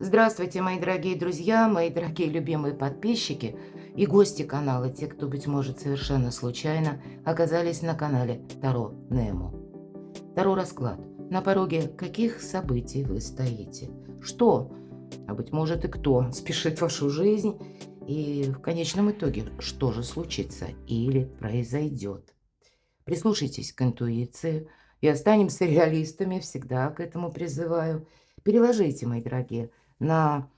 Здравствуйте, мои дорогие друзья, мои дорогие любимые подписчики и гости канала, те, кто, быть может, совершенно случайно оказались на канале Таро Немо. Таро расклад. На пороге каких событий вы стоите? Что, а быть может и кто, спешит в вашу жизнь? И в конечном итоге, что же случится или произойдет? Прислушайтесь к интуиции и останемся реалистами, всегда к этому призываю. Переложите, мои дорогие, на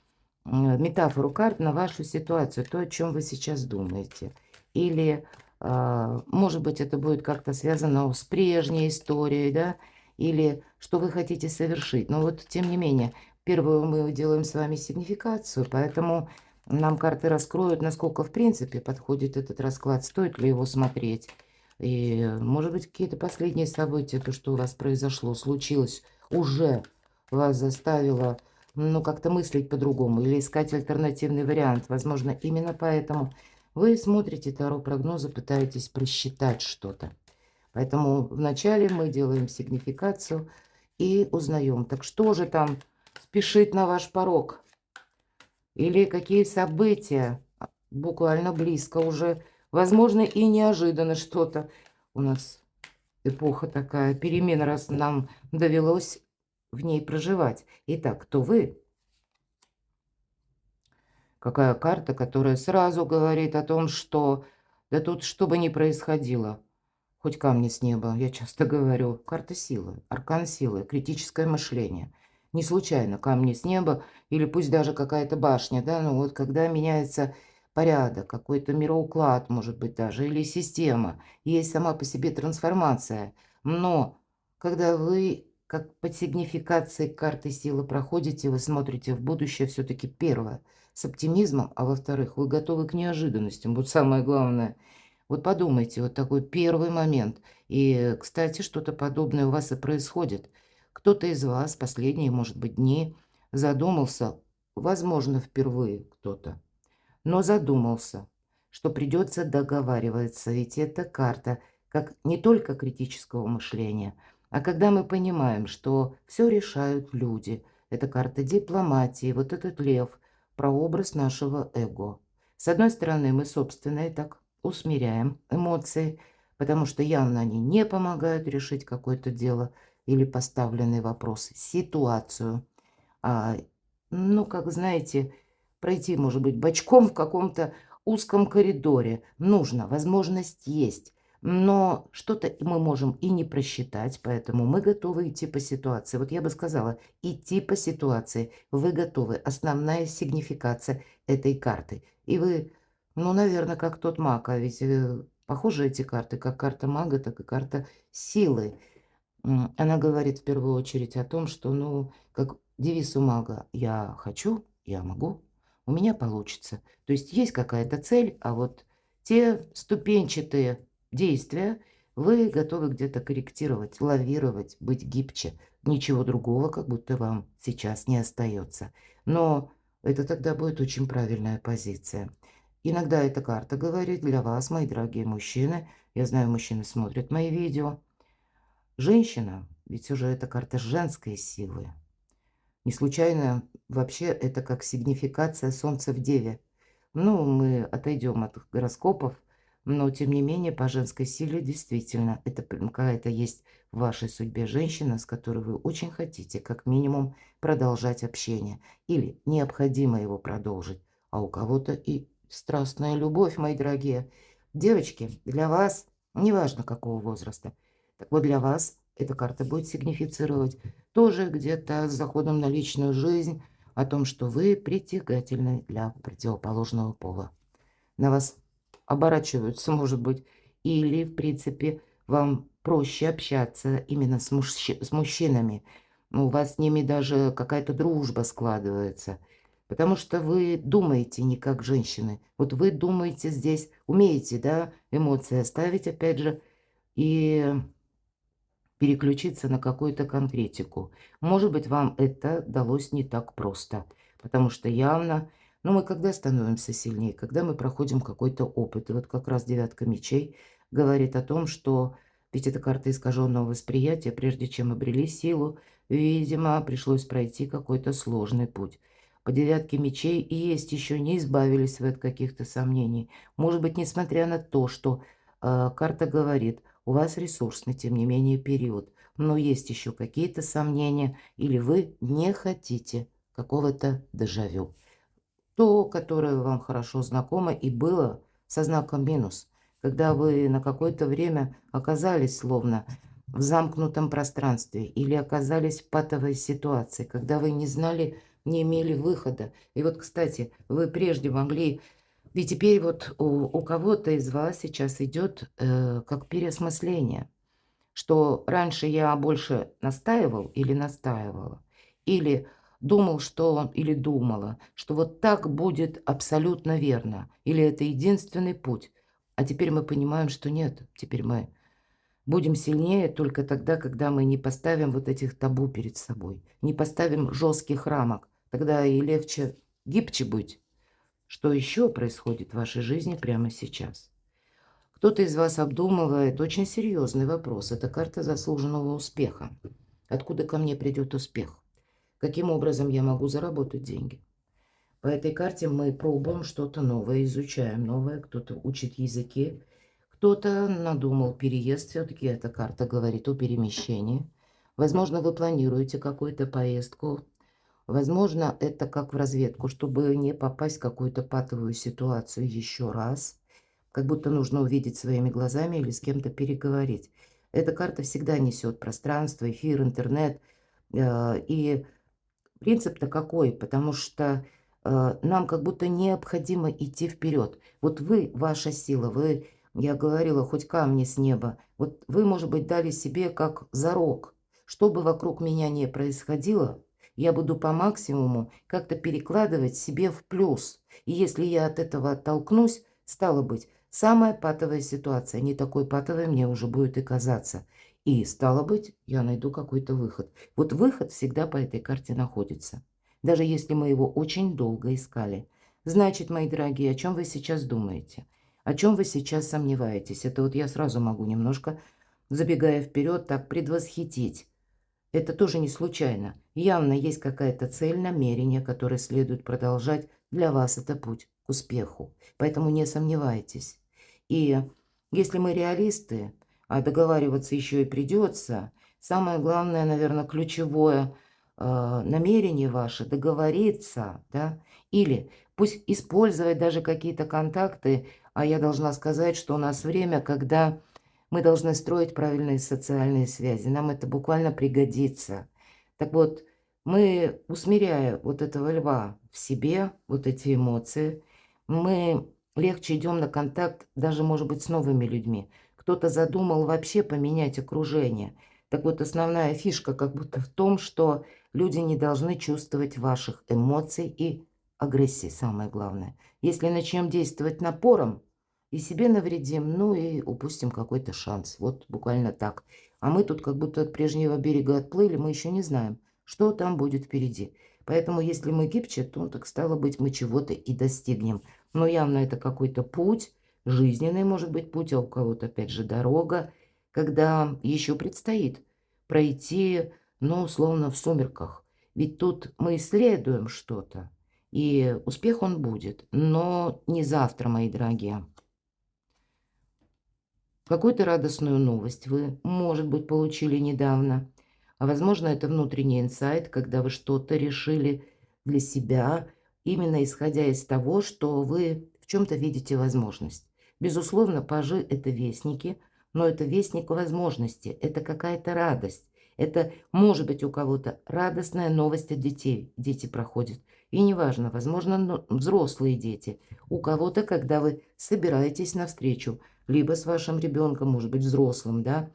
метафору карт на вашу ситуацию, то, о чем вы сейчас думаете. Или, может быть, это будет как-то связано с прежней историей, да, или что вы хотите совершить. Но вот, тем не менее, первую мы делаем с вами сигнификацию, поэтому нам карты раскроют, насколько, в принципе, подходит этот расклад, стоит ли его смотреть. И, может быть, какие-то последние события, то, что у вас произошло, случилось, уже вас заставило, ну, как-то мыслить по-другому или искать альтернативный вариант. Возможно, именно поэтому вы смотрите таро-прогнозы, пытаетесь просчитать что-то. Поэтому вначале мы делаем сигнификацию и узнаем, так что же там спешит на ваш порог? Или какие события буквально близко уже, возможно, и неожиданно что-то. У нас эпоха такая, перемена, раз нам довелось в ней проживать. Итак, кто вы? Какая карта, которая сразу говорит о том, что да тут что бы ни происходило, хоть камни с неба, я часто говорю, карта силы, аркан силы, критическое мышление. Не случайно камни с неба или пусть даже какая-то башня, да, ну вот когда меняется порядок, какой-то мироуклад, может быть, даже, или система, есть сама по себе трансформация. Но когда вы, как по сигнификации карты силы проходите, вы смотрите в будущее все-таки первое, с оптимизмом, а во-вторых, вы готовы к неожиданностям, вот самое главное. Вот подумайте, вот такой первый момент. И, кстати, что-то подобное у вас и происходит. Кто-то из вас последние, может быть, дни задумался, возможно, впервые кто-то, но задумался, что придется договариваться, ведь это карта как не только критического мышления, а когда мы понимаем, что все решают люди. Это карта дипломатии, вот этот лев, прообраз нашего эго. С одной стороны, мы, собственно, и так усмиряем эмоции, потому что явно они не помогают решить какое-то дело или поставленный вопрос, ситуацию. А, ну, как знаете, пройти, может быть, бочком в каком-то узком коридоре нужно, возможность есть. Но что-то мы можем и не просчитать, поэтому мы готовы идти по ситуации. Вот я бы сказала, идти по ситуации. Вы готовы. Основная сигнификация этой карты. И вы, ну, наверное, как тот маг, а ведь похожи эти карты, как карта мага, так и карта силы. Она говорит в первую очередь о том, что, ну, как девиз у мага: «Я хочу, я могу, у меня получится». То есть какая-то цель, а вот те ступенчатые действия вы готовы где-то корректировать, лавировать, быть гибче. Ничего другого как будто вам сейчас не остается. Но это тогда будет очень правильная позиция. Иногда эта карта говорит для вас, мои дорогие мужчины, я знаю, мужчины смотрят мои видео, женщина, ведь уже это карта женской силы. Не случайно вообще это как сигнификация Солнца в Деве. Ну, мы отойдем от гороскопов, но тем не менее по женской силе действительно это какая-то есть в вашей судьбе женщина, с которой вы очень хотите как минимум продолжать общение или необходимо его продолжить, а у кого-то и страстная любовь, мои дорогие. Девочки, для вас, неважно какого возраста, так вот для вас эта карта будет сигнифицировать тоже где-то с заходом на личную жизнь, о том, что вы притягательны для противоположного пола. На вас оборачиваются, может быть, или, в принципе, вам проще общаться именно с мужчинами. У вас с ними даже какая-то дружба складывается, потому что вы думаете не как женщины. Вот вы думаете здесь, умеете, да, эмоции оставить, опять же, и переключиться на какую-то конкретику. Может быть, вам это далось не так просто, потому что явно, ну, мы когда становимся сильнее, когда мы проходим какой-то опыт. И вот как раз девятка мечей говорит о том, что ведь это карта искаженного восприятия, прежде чем обрели силу, видимо, пришлось пройти какой-то сложный путь. по девятке мечей и есть еще, не избавились вы от каких-то сомнений. Может быть, несмотря на то, что карта говорит, у вас ресурсный, тем не менее, период, но есть еще какие-то сомнения, или вы не хотите какого-то дежавю. То, которое вам хорошо знакомо и было со знаком минус, когда вы на какое-то время оказались словно в замкнутом пространстве или оказались в патовой ситуации, когда вы не знали, не имели выхода. И вот, кстати, вы прежде могли, и теперь вот у кого-то из вас сейчас идет как переосмысление, что раньше я больше настаивал или настаивала, или думал, что или думала, что вот так будет абсолютно верно, или это единственный путь. А теперь мы понимаем, что нет. Теперь мы будем сильнее только тогда, когда мы не поставим вот этих табу перед собой, не поставим жестких рамок. Тогда и легче, гибче быть. Что еще происходит в вашей жизни прямо сейчас? Кто-то из вас обдумывает очень серьезный вопрос. Это карта заслуженного успеха. Откуда ко мне придет успех? Каким образом я могу заработать деньги? По этой карте мы пробуем что-то новое, изучаем новое. Кто-то учит языки, кто-то надумал переезд. Все-таки эта карта говорит о перемещении. Возможно, вы планируете какую-то поездку. Возможно, это как в разведку, чтобы не попасть в какую-то патовую ситуацию еще раз. Как будто нужно увидеть своими глазами или с кем-то переговорить. Эта карта всегда несет пространство, эфир, интернет. И принцип-то какой? Потому что нам как будто необходимо идти вперед. Вот вы, ваша сила, вы, я говорила, хоть камни с неба. Вот вы, может быть, дали себе как зарок. Что бы вокруг меня ни происходило, я буду по максимуму как-то перекладывать себе в плюс. И если я от этого оттолкнусь, стало быть, самая патовая ситуация, не такой патовой мне уже будет и казаться. И, стало быть, я найду какой-то выход. Вот выход всегда по этой карте находится, даже если мы его очень долго искали. Значит, мои дорогие, о чем вы сейчас думаете? О чем вы сейчас сомневаетесь? Это вот я сразу могу немножко, забегая вперед, так предвосхитить. Это тоже не случайно. Явно есть какая-то цель, намерение, которое следует продолжать. Для вас это путь к успеху. Поэтому не сомневайтесь. И если мы реалисты, а договариваться еще и придется, самое главное, наверное, ключевое намерение ваше договориться, да, или пусть использовать даже какие-то контакты, а я должна сказать, что у нас время, когда мы должны строить правильные социальные связи. Нам это буквально пригодится. Так вот, мы, усмиряя вот этого льва в себе, вот эти эмоции, мы легче идем на контакт даже, может быть, с новыми людьми. Кто-то задумал вообще поменять окружение. Так вот, основная фишка как будто в том, что люди не должны чувствовать ваших эмоций и агрессии, самое главное. Если начнем действовать напором, и себе навредим, ну и упустим какой-то шанс. Вот буквально так. А мы тут как будто от прежнего берега отплыли, мы еще не знаем, что там будет впереди. Поэтому если мы гибче, то, так стало быть, мы чего-то и достигнем. Но явно это какой-то путь, жизненный может быть путь, а у кого-то опять же дорога, когда еще предстоит пройти, ну, условно, в сумерках. Ведь тут мы исследуем что-то, и успех он будет, но не завтра, мои дорогие. Какую-то радостную новость вы, может быть, получили недавно. А возможно, это внутренний инсайт, когда вы что-то решили для себя, именно исходя из того, что вы в чем-то видите возможность. Безусловно, пажи– это вестники, но это вестник возможности, это какая-то радость. Это может быть у кого-то радостная новость от детей. Дети проходят. И неважно, возможно, взрослые дети. У кого-то, когда вы собираетесь навстречу, либо с вашим ребенком, может быть, взрослым, да,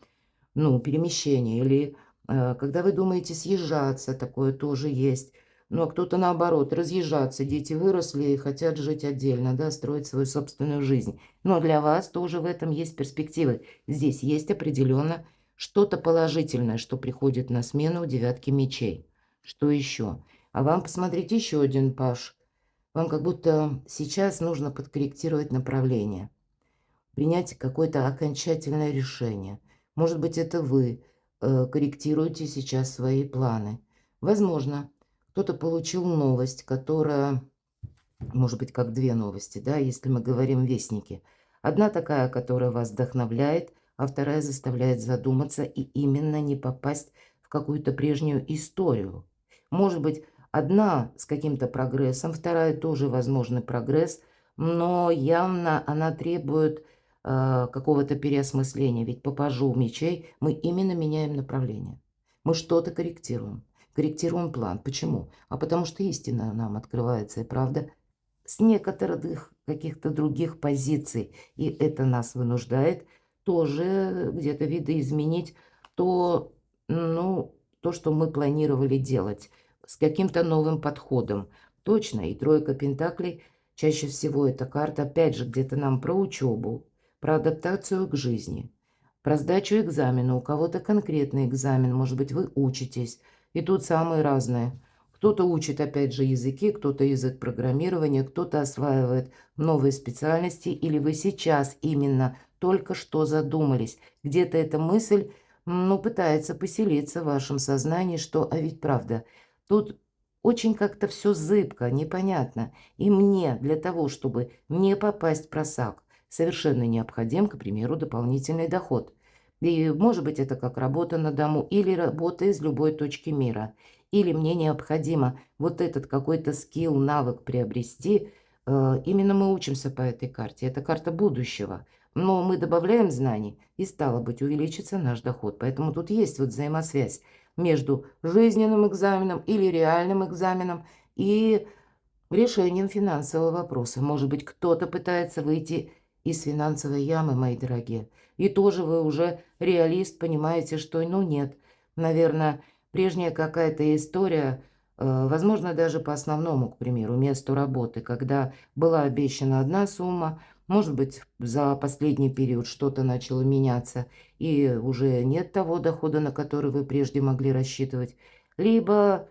ну, перемещение, или когда вы думаете съезжаться, такое тоже есть. Ну, а кто-то наоборот, разъезжаться, дети выросли и хотят жить отдельно, да, строить свою собственную жизнь. Но для вас тоже в этом есть перспективы. Здесь есть определенно что-то положительное, что приходит на смену девятки мечей. Что еще? А вам посмотреть еще один паж. Вам как будто сейчас нужно подкорректировать направление, принять какое-то окончательное решение. Может быть, это вы корректируете сейчас свои планы. Возможно, Кто-то получил новость, которая, может быть, как две новости, да, если мы говорим вестники. Одна такая, которая вас вдохновляет, а вторая заставляет задуматься и именно не попасть в какую-то прежнюю историю. Может быть, одна с каким-то прогрессом, вторая тоже возможный прогресс, но явно она требует какого-то переосмысления. Ведь по пажу мечей мы именно меняем направление. Мы что-то корректируем. Корректируем план. Почему? А потому что истина нам открывается, и правда с некоторых каких-то других позиций. И это нас вынуждает тоже где-то видоизменить то, ну, то, что мы планировали делать, с каким-то новым подходом. Точно, и тройка пентаклей чаще всего эта карта, опять же, где-то нам про учебу, про адаптацию к жизни, про сдачу экзамена. У кого-то конкретный экзамен, может быть, вы учитесь. И тут самые разные. Кто-то учит, опять же, языки, кто-то язык программирования, кто-то осваивает новые специальности, или вы сейчас именно только что задумались. Где-то эта мысль, ну, пытается поселиться в вашем сознании, что, а ведь правда, тут очень как-то все зыбко, непонятно. И мне для того, чтобы не попасть в просак, совершенно необходим, к примеру, дополнительный доход. И, может быть, это как работа на дому или работа из любой точки мира. Или мне необходимо вот этот какой-то скилл, навык приобрести. Именно мы учимся по этой карте. Это карта будущего. Но мы добавляем знаний, и стало быть, увеличится наш доход. Поэтому тут есть вот взаимосвязь между жизненным экзаменом или реальным экзаменом и решением финансового вопроса. Может быть, кто-то пытается выйти из финансовой ямы, мои дорогие. И тоже вы уже реалист, понимаете, что, ну, нет, наверное, прежняя какая-то история, возможно, даже по основному, к примеру, месту работы, когда была обещана одна сумма, может быть, за последний период что-то начало меняться, и уже нет того дохода, на который вы прежде могли рассчитывать. Либо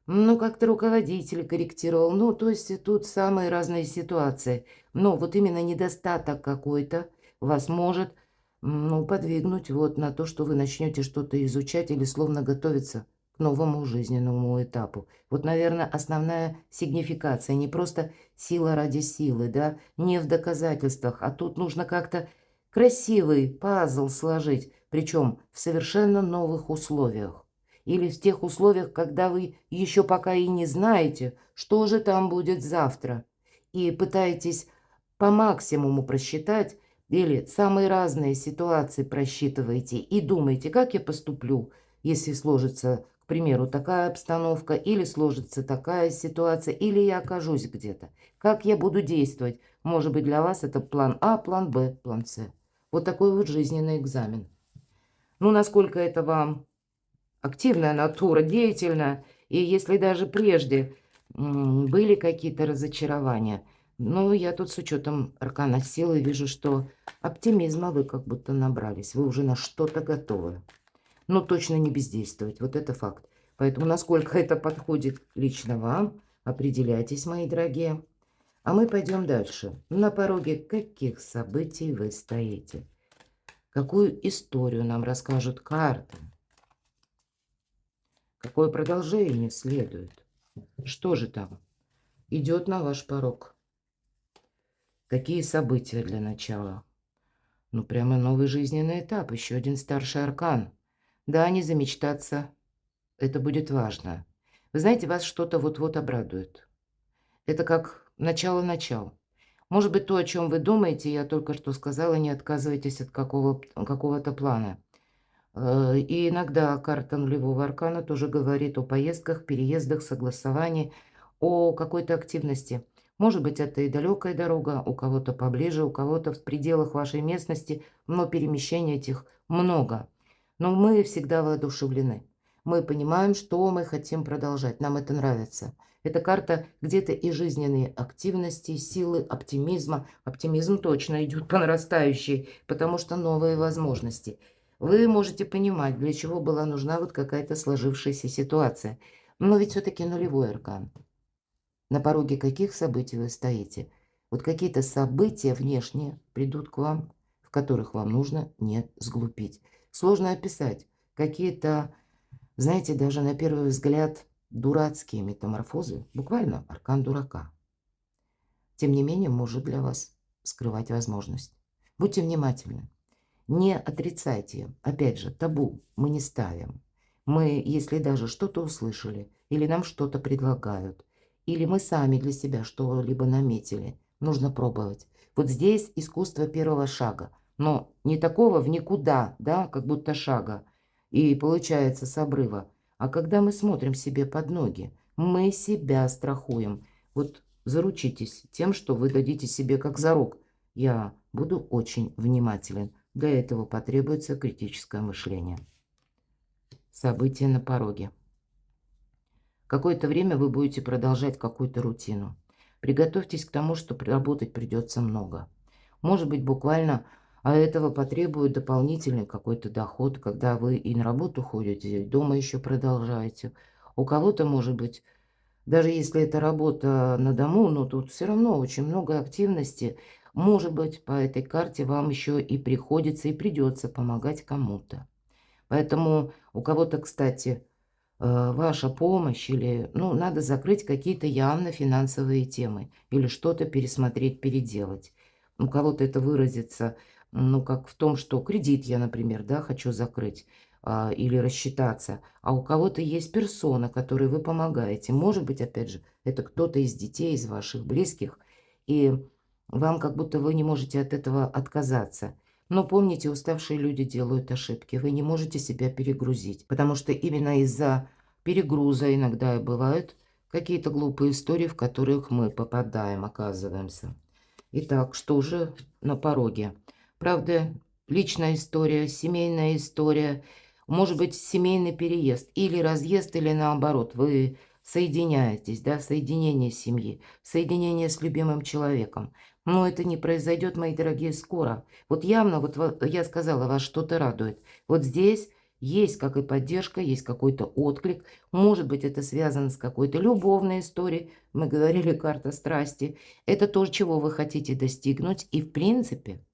ну, как-то руководитель корректировал. Ну, то есть и тут самые разные ситуации. Но вот именно недостаток какой-то вас может, ну, подвигнуть вот на то, что вы начнете что-то изучать или словно готовиться к новому жизненному этапу. Вот, наверное, основная сигнификация. Не просто сила ради силы, да, не в доказательствах, а тут нужно как-то красивый пазл сложить, причем в совершенно новых условиях. Или в тех условиях, когда вы еще пока и не знаете, что же там будет завтра, и пытаетесь по максимуму просчитать, или самые разные ситуации просчитываете и думаете, как я поступлю, если сложится, к примеру, такая обстановка, или сложится такая ситуация, или я окажусь где-то. Как я буду действовать? Может быть, для вас это план А, план Б, план С. Вот такой вот жизненный экзамен. Ну, насколько это вам активная натура, деятельная. И если даже прежде были какие-то разочарования, ну, я тут с учетом аркана силы вижу, что оптимизма вы как будто набрались. Вы уже на что-то готовы. Но точно не бездействовать. Вот это факт. Поэтому насколько это подходит лично вам, определяйтесь, мои дорогие. А мы пойдем дальше. На пороге каких событий вы стоите? Какую историю нам расскажут карты? Какое продолжение следует? Что же там идет на ваш порог? Какие события для начала? Ну, прямо новый жизненный этап, еще один старший аркан. Да, не замечтаться, это будет важно. Вы знаете, вас что-то вот-вот обрадует. Это как начало-начал. Может быть, то, о чем вы думаете, я только что сказала, не отказывайтесь от какого-то плана. И иногда карта нулевого аркана тоже говорит о поездках, переездах, согласовании, о какой-то активности. Может быть, это и далекая дорога, у кого-то поближе, у кого-то в пределах вашей местности, но перемещений этих много. Но мы всегда воодушевлены. Мы понимаем, что мы хотим продолжать, нам это нравится. Эта карта где-то и жизненные активности, и силы, оптимизма. Оптимизм точно идет по нарастающей, потому что новые возможности – вы можете понимать, для чего была нужна вот какая-то сложившаяся ситуация. Но ведь все-таки нулевой аркан. На пороге каких событий вы стоите? Вот какие-то события внешние придут к вам, в которых вам нужно не сглупить. Сложно описать. Какие-то, знаете, даже на первый взгляд дурацкие метаморфозы, буквально аркан дурака, тем не менее может для вас скрывать возможность. Будьте внимательны. Не отрицайте. Опять же, табу мы не ставим. Мы, если даже что-то услышали, или нам что-то предлагают, или мы сами для себя что-либо наметили, нужно пробовать. Вот здесь искусство первого шага. Но не такого в никуда, да, как будто шага. И получается с обрыва. А когда мы смотрим себе под ноги, мы себя страхуем. Вот заручитесь тем, что вы дадите себе как зарок. Я буду очень внимателен. Для этого потребуется критическое мышление. События на пороге. Какое-то время вы будете продолжать какую-то рутину. Приготовьтесь к тому, что работать придется много. Может быть, буквально, а этого потребует дополнительный какой-то доход, когда вы и на работу ходите, и дома еще продолжаете. У кого-то, может быть, даже если это работа на дому, но тут все равно очень много активности. Может быть, по этой карте вам еще и приходится, и придется помогать кому-то. Поэтому у кого-то, кстати, ваша помощь или, ну, надо закрыть какие-то явно финансовые темы или что-то пересмотреть, переделать. У кого-то это выразится, ну, как в том, что кредит я, например, да, хочу закрыть или рассчитаться, а у кого-то есть персона, которой вы помогаете. Может быть, опять же, это кто-то из детей, из ваших близких, и вам как будто вы не можете от этого отказаться. Но помните, уставшие люди делают ошибки. Вы не можете себя перегрузить, потому что именно из-за перегруза иногда бывают какие-то глупые истории, в которых мы попадаем, оказываемся. Итак, что же на пороге? Правда, личная история, семейная история, может быть, семейный переезд или разъезд, или наоборот, вы соединяетесь, да, соединение семьи, соединение с любимым человеком. Но это не произойдет, мои дорогие, скоро. Вот явно, вот я сказала, вас что-то радует. Вот здесь есть как и поддержка, есть какой-то отклик. Может быть, это связано с какой-то любовной историей. Мы говорили, карта страсти. Это то, чего вы хотите достигнуть. И, в принципе,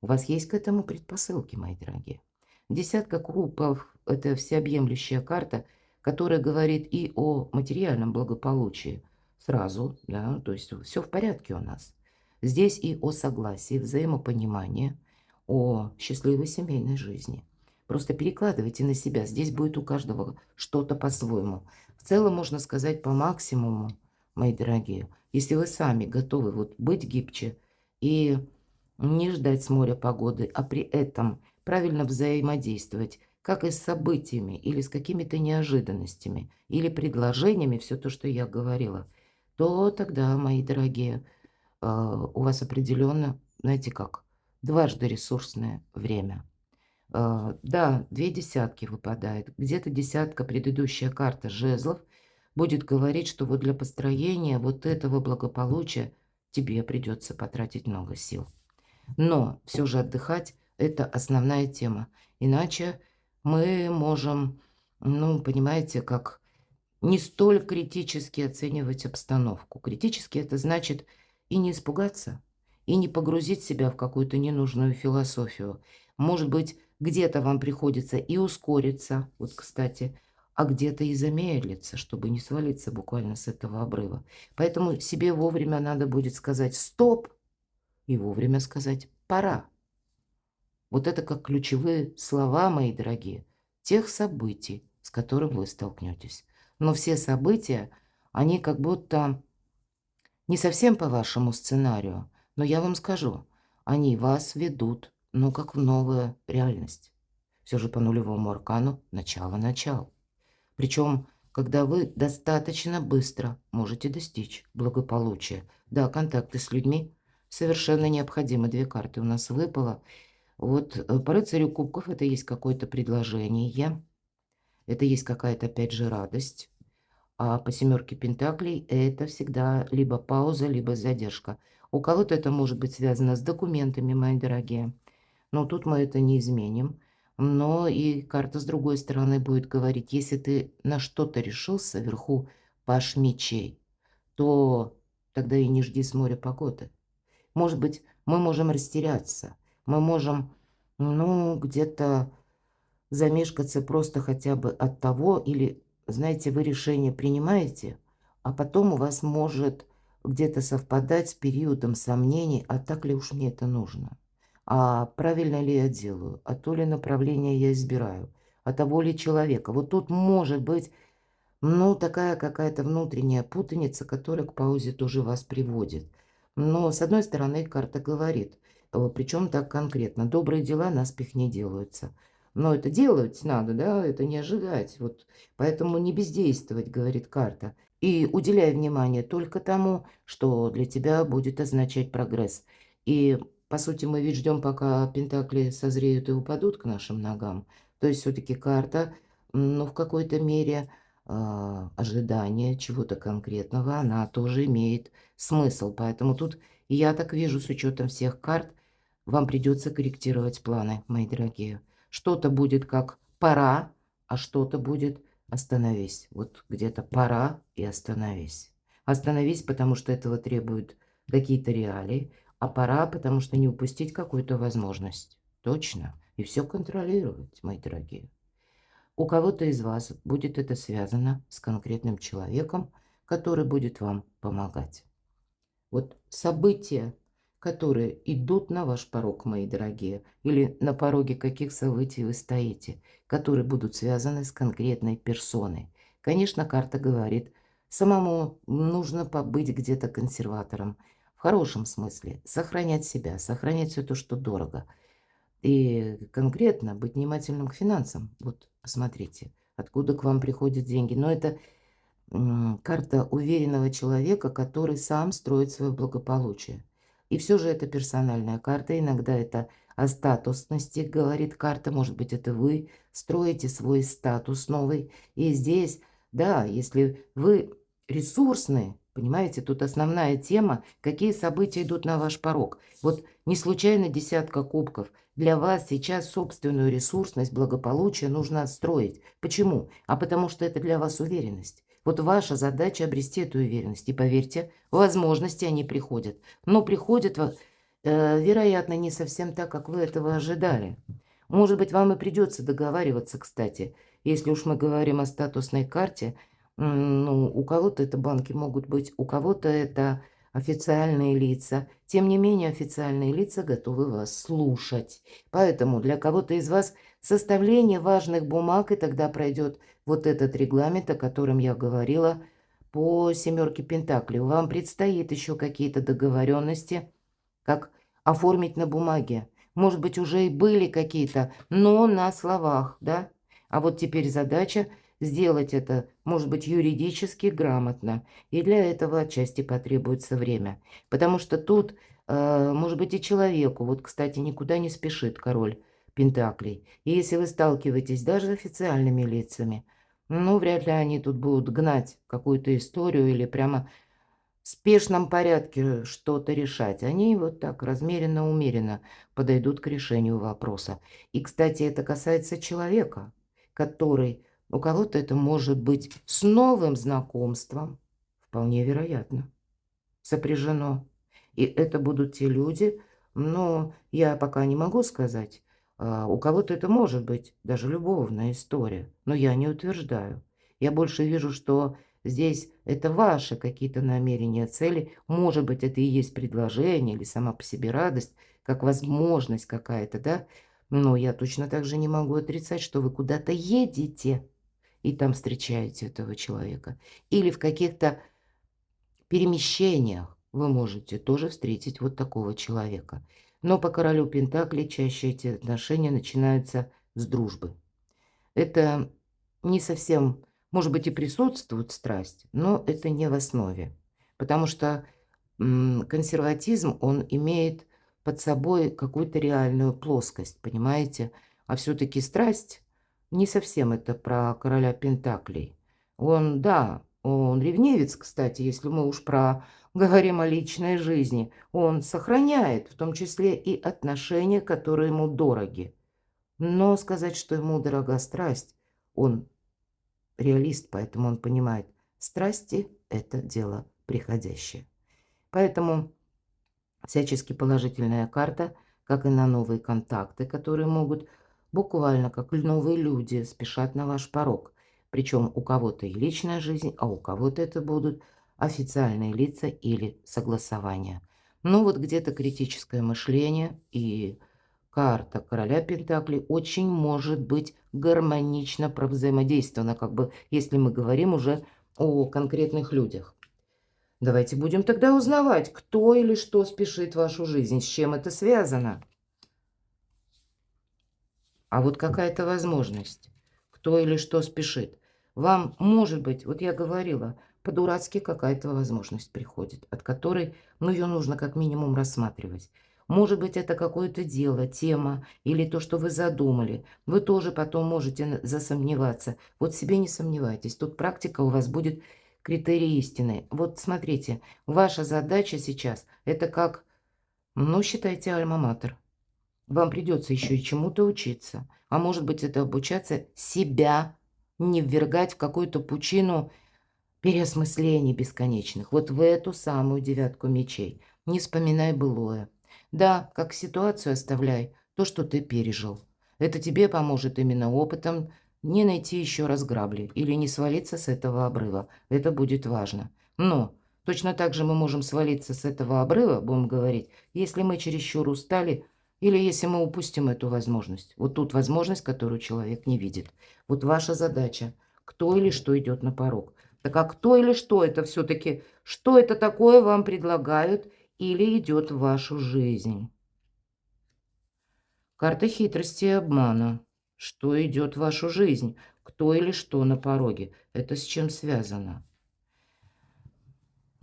у вас есть к этому предпосылки, мои дорогие. Десятка кубков – это всеобъемлющая карта, которая говорит и о материальном благополучии сразу, да, то есть все в порядке у нас. Здесь и о согласии, взаимопонимании, о счастливой семейной жизни. Просто перекладывайте на себя. Здесь будет у каждого что-то по-своему. В целом, можно сказать, по максимуму, мои дорогие. Если вы сами готовы вот быть гибче и не ждать с моря погоды, а при этом правильно взаимодействовать, как и с событиями или с какими-то неожиданностями, или предложениями, все то, что я говорила, то тогда, мои дорогие, у вас определенно, знаете как, дважды ресурсное время. Да, две десятки выпадает. Где-то десятка, предыдущая карта жезлов, будет говорить, что вот для построения вот этого благополучия тебе придется потратить много сил. Но все же отдыхать – это основная тема. Иначе мы можем, ну, понимаете, как не столь критически оценивать обстановку. Критически – это значит и не испугаться, и не погрузить себя в какую-то ненужную философию. Может быть, где-то вам приходится и ускориться, вот, кстати, а где-то и замедлиться, чтобы не свалиться буквально с этого обрыва. Поэтому себе вовремя надо будет сказать «стоп» и вовремя сказать «пора». Вот это как ключевые слова, мои дорогие, тех событий, с которым вы столкнетесь. Но все события, они как будто не совсем по вашему сценарию, но я вам скажу, они вас ведут, ну, как в новую реальность. Все же по нулевому аркану начало-начал. Причем, когда вы достаточно быстро можете достичь благополучия. Да, контакты с людьми совершенно необходимы. Две карты у нас выпало. Вот по рыцарю кубков это есть какое-то предложение, это есть какая-то, опять же, радость. А по семерке пентаклей это всегда либо пауза, либо задержка. У кого-то это может быть связано с документами, мои дорогие. Но тут мы это не изменим. Но и карта с другой стороны будет говорить, если ты на что-то решился вверху паш мечей, то тогда и не жди с моря погоды. Может быть, мы можем растеряться, мы можем, ну, где-то замешкаться просто хотя бы от того, или знаете, вы решение принимаете, а потом у вас может где-то совпадать с периодом сомнений, а так ли уж мне это нужно? А правильно ли я делаю? А то ли направление я избираю? А того ли человека? Вот тут может быть, ну, такая какая-то внутренняя путаница, которая к паузе тоже вас приводит. Но, с одной стороны, карта говорит, причем так конкретно, добрые дела наспех не делаются. Но это делать надо, да, это не ожидать. Вот поэтому не бездействовать, говорит карта. И уделяй внимание только тому, что для тебя будет означать прогресс. И, по сути, мы ведь ждем, пока пентакли созреют и упадут к нашим ногам. То есть все-таки карта, ну, в какой-то мере ожидание чего-то конкретного, она тоже имеет смысл. Поэтому тут я так вижу, с учетом всех карт, вам придется корректировать планы, мои дорогие. Что-то будет как пора, а что-то будет остановись. Вот где-то пора и остановись. Остановись, потому что этого требуют какие-то реалии, а пора, потому что не упустить какую-то возможность. Точно. И все контролировать, мои дорогие. У кого-то из вас будет это связано с конкретным человеком, который будет вам помогать. Вот события, которые идут на ваш порог, мои дорогие, или на пороге каких событий вы стоите, которые будут связаны с конкретной персоной. Конечно, карта говорит, самому нужно побыть где-то консерватором, в хорошем смысле, сохранять себя, сохранять все то, что дорого. И конкретно быть внимательным к финансам. Вот посмотрите, откуда к вам приходят деньги. Но это карта уверенного человека, который сам строит свое благополучие. И все же это персональная карта. Иногда это о статусности, говорит карта. Может быть, это вы строите свой статус новый. И здесь, да, если вы ресурсны, понимаете, тут основная тема, какие события идут на ваш порог. Вот не случайно десятка кубков. Для вас сейчас собственную ресурсность, благополучие нужно строить. Почему? А потому что это для вас уверенность. Вот ваша задача обрести эту уверенность. И поверьте, возможности они приходят. Но приходят, вероятно, не совсем так, как вы этого ожидали. Может быть, вам и придется договариваться, кстати. Если уж мы говорим о статусной карте, ну, у кого-то это банки могут быть, у кого-то это официальные лица. Тем не менее, официальные лица готовы вас слушать. Поэтому для кого-то из вас составление важных бумаг, и тогда пройдет вот этот регламент, о котором я говорила, по семерке Пентаклей. Вам предстоит еще какие-то договоренности, как оформить на бумаге. Может быть, уже и были какие-то, но на словах, да? А вот теперь задача сделать это, может быть, юридически грамотно. И для этого отчасти потребуется время. Потому что тут, может быть, и человеку, вот, кстати, никуда не спешит король Пентаклей. И если вы сталкиваетесь даже с официальными лицами, ну, вряд ли они тут будут гнать какую-то историю или прямо в спешном порядке что-то решать. Они вот так размеренно, умеренно подойдут к решению вопроса. И, кстати, это касается человека, который, у кого-то это может быть с новым знакомством, вполне вероятно, сопряжено. И это будут те люди, но я пока не могу сказать, у кого-то это может быть даже любовная история, но я не утверждаю. Я больше вижу, что здесь это ваши какие-то намерения, цели. Может быть, это и есть предложение или сама по себе радость, как возможность какая-то, да? Но я точно так же не могу отрицать, что вы куда-то едете и там встречаете этого человека. Или в каких-то перемещениях вы можете тоже встретить вот такого человека. Но по королю Пентаклей чаще эти отношения начинаются с дружбы. Это не совсем, может быть, и присутствует страсть, но это не в основе. Потому что консерватизм, он имеет под собой какую-то реальную плоскость, понимаете? А все-таки страсть не совсем это про короля Пентаклей. Он, да, он ревнивец, кстати, если мы уж про говорим о личной жизни. Он сохраняет в том числе и отношения, которые ему дороги. Но сказать, что ему дорога страсть, он реалист, поэтому он понимает, страсти– это дело приходящее. Поэтому всячески положительная карта, как и на новые контакты, которые могут буквально, как новые люди, спешат на ваш порог. Причем у кого-то и личная жизнь, а у кого-то это будут официальные лица или согласования. Ну вот где-то критическое мышление и карта короля Пентаклей очень может быть гармонично провзаимодействована, как бы, если мы говорим уже о конкретных людях. Давайте будем тогда узнавать, кто или что спешит в вашу жизнь, с чем это связано. А вот какая-то возможность, кто или что спешит. Вам, может быть, вот я говорила, по-дурацки какая-то возможность приходит, от которой, ну, ее нужно как минимум рассматривать. Может быть, это какое-то дело, тема или то, что вы задумали. Вы тоже потом можете засомневаться. Вот в себе не сомневайтесь. Тут практика у вас будет критерий истины. Вот смотрите, ваша задача сейчас – это как, ну, считайте, альма-матер. Вам придется еще и чему-то учиться. А может быть, это обучаться себя не ввергать в какую-то пучину переосмыслений бесконечных. Вот в эту самую девятку мечей. Не вспоминай былое. Да, как ситуацию оставляй то, что ты пережил. Это тебе поможет именно опытом не найти еще раз грабли или не свалиться с этого обрыва. Это будет важно. Но точно так же мы можем свалиться с этого обрыва, будем говорить, если мы чересчур устали или если мы упустим эту возможность. Вот тут возможность, которую человек не видит. Вот ваша задача, кто или что идет на порог. Так а кто или что это все-таки? Что это такое вам предлагают или идет в вашу жизнь? Карта хитрости и обмана. Что идет в вашу жизнь? Кто или что на пороге? Это с чем связано?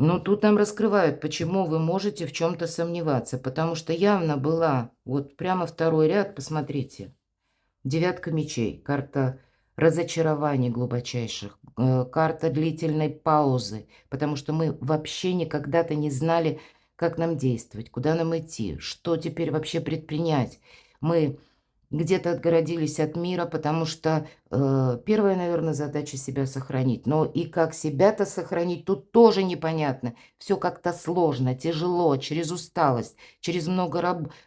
Ну, тут нам раскрывают, почему вы можете в чем-то сомневаться. Потому что явно была, вот прямо второй ряд, посмотрите. Девятка мечей, карта разочарований глубочайших, карта длительной паузы, потому что мы вообще никогда-то не знали, как нам действовать, куда нам идти, что теперь вообще предпринять. Мы где-то отгородились от мира, потому что первая, наверное, задача себя сохранить. Но и как себя-то сохранить, тут тоже непонятно. Все как-то сложно, тяжело, через усталость, через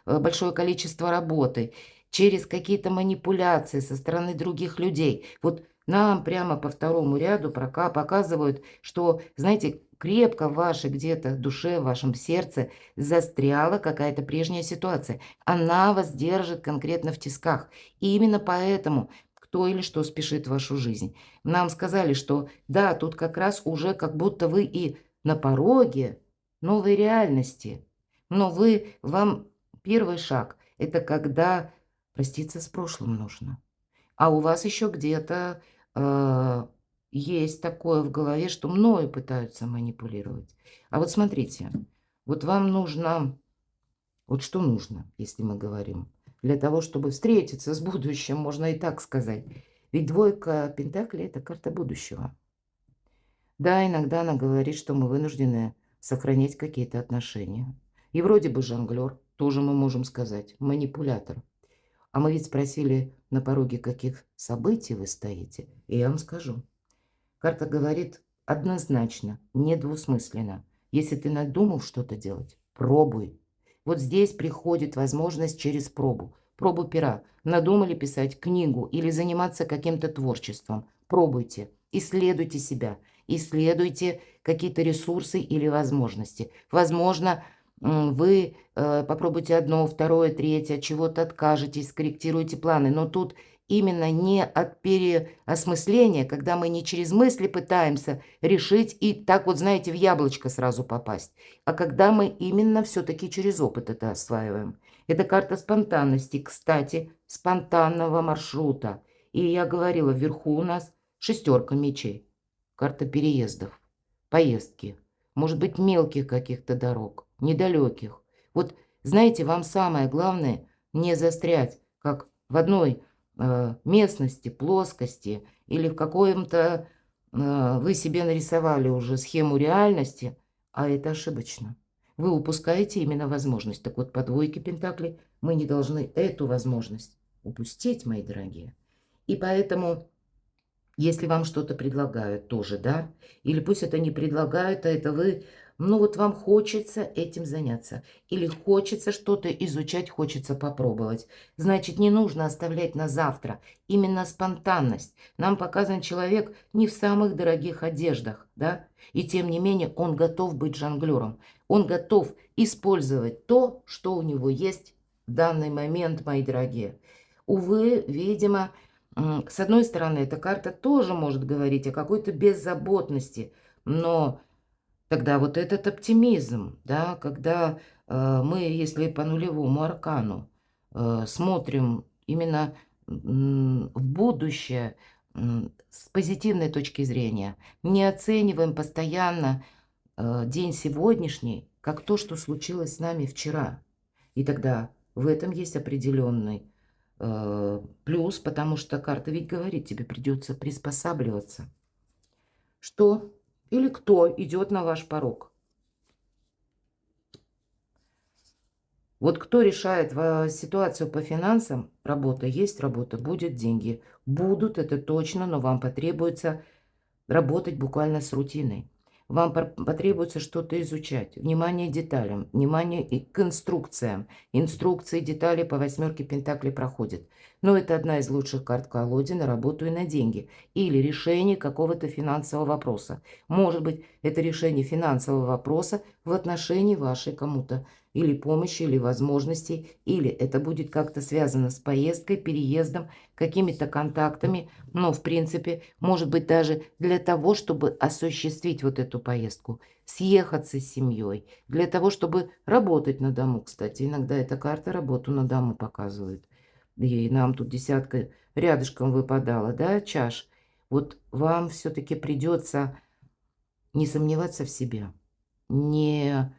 большое количество работы, через какие-то манипуляции со стороны других людей. Вот нам прямо по второму ряду показывают, что, знаете, крепко в вашей где-то душе, в вашем сердце застряла какая-то прежняя ситуация. Она вас держит конкретно в тисках. И именно поэтому кто или что спешит в вашу жизнь. Нам сказали, что да, тут как раз уже как будто вы и на пороге новой реальности. Но вам первый шаг – это когда проститься с прошлым нужно. А у вас еще где-то есть такое в голове, что мною пытаются манипулировать. А вот смотрите, вот вам нужно, вот что нужно, если мы говорим, для того, чтобы встретиться с будущим, можно и так сказать. Ведь двойка пентаклей – это карта будущего. Да, иногда она говорит, что мы вынуждены сохранять какие-то отношения. И вроде бы жонглер, тоже мы можем сказать, манипулятор. А мы ведь спросили, на пороге каких событий вы стоите. И я вам скажу. Карта говорит однозначно, недвусмысленно. Если ты надумал что-то делать, пробуй. Вот здесь приходит возможность через пробу. Пробу пера. Надумали писать книгу или заниматься каким-то творчеством. Пробуйте. Исследуйте себя. Исследуйте какие-то ресурсы или возможности. Возможно, вы попробуйте одно, второе, третье, от чего-то откажетесь, скорректируйте планы. Но тут именно не от переосмысления, когда мы не через мысли пытаемся решить и так вот, знаете, в яблочко сразу попасть, а когда мы именно все-таки через опыт это осваиваем. Это карта спонтанности, кстати, спонтанного маршрута. И я говорила, вверху у нас шестерка мечей, карта переездов, поездки, может быть, мелких каких-то дорог, недалеких. Вот, знаете, вам самое главное не застрять, как в одной местности, плоскости или в каком-то вы себе нарисовали уже схему реальности, а это ошибочно. Вы упускаете именно возможность. Так вот, по двойке пентаклей мы не должны эту возможность упустить, мои дорогие. И поэтому, если вам что-то предлагают тоже, да, или пусть это не предлагают, а это вы Ну вот вам хочется этим заняться. Или хочется что-то изучать, хочется попробовать. Значит, не нужно оставлять на завтра. Именно спонтанность. Нам показан человек не в самых дорогих одеждах, да? И тем не менее он готов быть жонглером. Он готов использовать то, что у него есть в данный момент, мои дорогие. Увы, видимо, с одной стороны, эта карта тоже может говорить о какой-то беззаботности, но тогда вот этот оптимизм, да, когда мы, если по нулевому аркану смотрим именно в будущее с позитивной точки зрения, не оцениваем постоянно день сегодняшний как то, что случилось с нами вчера. И тогда в этом есть определенный плюс, потому что карта ведь говорит, тебе придется приспосабливаться. Что или кто идет на ваш порог? Вот кто решает ситуацию по финансам, работа есть, работа будет, деньги будут, это точно, но вам потребуется работать буквально с рутиной. Вам потребуется что-то изучать. Внимание к деталям, внимание и к инструкциям. Инструкции, детали по восьмерке пентаклей проходят. Но это одна из лучших карт в колоде на работу и на деньги. Или решение какого-то финансового вопроса. Может быть, это решение финансового вопроса в отношении вашей кому-то. Или помощи, или возможностей. Или это будет как-то связано с поездкой, переездом, какими-то контактами, но, в принципе, может быть, даже для того, чтобы осуществить вот эту поездку, съехаться с семьей, для того, чтобы работать на дому. Кстати, иногда эта карта работу на дому показывает. И нам тут десятка рядышком выпадала, да, чаш. Вот вам все-таки придется не сомневаться в себе, не